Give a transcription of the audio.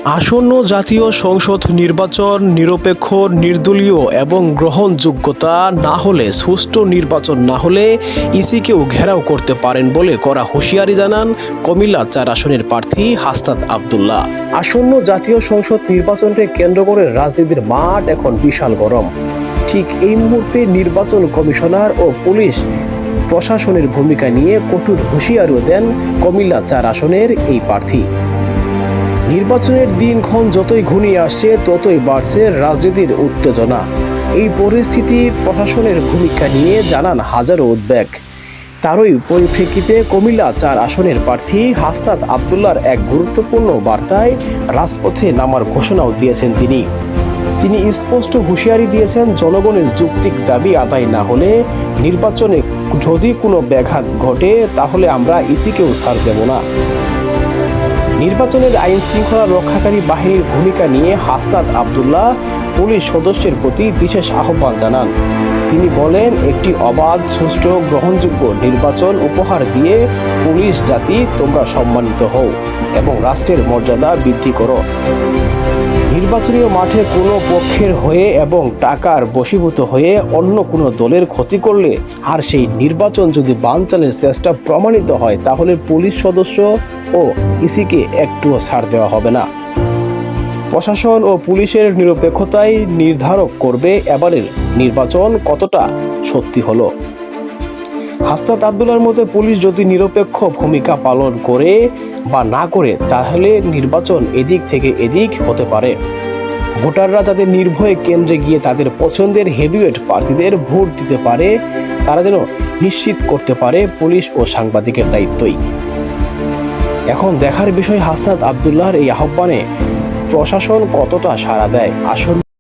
আসন্ন জাতীয় সংসদ নির্বাচন নিরপেক্ষ, নির্দলীয় এবং গ্রহণযোগ্যতা না হলে, সুষ্ঠু নির্বাচন না হলে ইসিকেও ঘেরাও করতে পারেন বলে কড়া হুঁশিয়ারি জানান কুমিল্লা ৪ আসনের প্রার্থী হাসনাত আব্দুল্লাহ। আসন্ন জাতীয় সংসদ নির্বাচনকে কেন্দ্র করে রাজনীতির মাঠ এখন বিশাল গরম। ঠিক এই মুহূর্তে নির্বাচন কমিশনার ও পুলিশ প্রশাসনের ভূমিকা নিয়ে কঠোর হুঁশিয়ারিও দেন কুমিল্লা ৪ আসনের এই প্রার্থী। নির্বাচনের দিনক্ষণ যতই ঘনিয়ে আসছে ততই বাড়ছে রাজনীতির উত্তেজনা। এই পরিস্থিতি প্রশাসনের ভূমিকা নিয়ে জানান হাজারো উদ্বেগ। তারই পরিপ্রেক্ষিতে কুমিল্লা ৪ আসনের প্রার্থী হাসনাত আব্দুল্লাহর এক গুরুত্বপূর্ণ বার্তায় রাজপথে নামার ঘোষণাও দিয়েছেন তিনি স্পষ্ট হুঁশিয়ারি দিয়েছেন, জনগণের যৌক্তিক দাবি আদায় না হলে, নির্বাচনে যদি কোনো ব্যাঘাত ঘটে তাহলে আমরা ইসিকেও ছাড় দেব না। নির্বাচনের আইন শৃঙ্খলা রক্ষাকারী বাহিনীর ভূমিকা নিয়ে হাসনাত আব্দুল্লাহ পুলিশ সদস্যের প্রতি বিশেষ আহ্বান জানান। তিনি বলেন, একটি অবাধ, সুষ্ঠু, গ্রহণযোগ্য নির্বাচন উপহার দিয়ে পুলিশ জাতি তোমরা সম্মানিত হও এবং রাষ্ট্রের মর্যাদা বৃদ্ধি করো। নির্বাচনী মাঠে কোনো পক্ষের হয়ে এবং টাকার বশীভূত হয়ে অন্য কোনো দলের ক্ষতি করলে আর সেই নির্বাচন যদি বানচালের চেষ্টা প্রমাণিত হয় তাহলে পুলিশ সদস্য ও ইসিকে একটুও ছাড় দেওয়া হবে না। প্রশাসন ও পুলিশের নিরপেক্ষতাই নির্ধারক করবে এবারের নির্বাচন কতটা সত্যি হলো। হাসনাত আব্দুল্লাহর মতে, পুলিশ যদি নিরপেক্ষ ভূমিকা পালন করে বা না করে তাহলে নির্বাচন এদিক থেকে এদিক হতে পারে। ভোটাররা যাতে নির্ভয়ে কেন্দ্রে গিয়ে তাদের পছন্দের হেভিওয়েট প্রার্থীদের ভোট দিতে পারে, তারা যেন নিশ্চিত করতে পারে পুলিশ ও সাংবাদিকের দায়িত্বই। এখন দেখার বিষয় হাসনাত আব্দুল্লাহর এই আহ্বানে প্রশাসন কতটা সাড়া দেয়। আসন্ন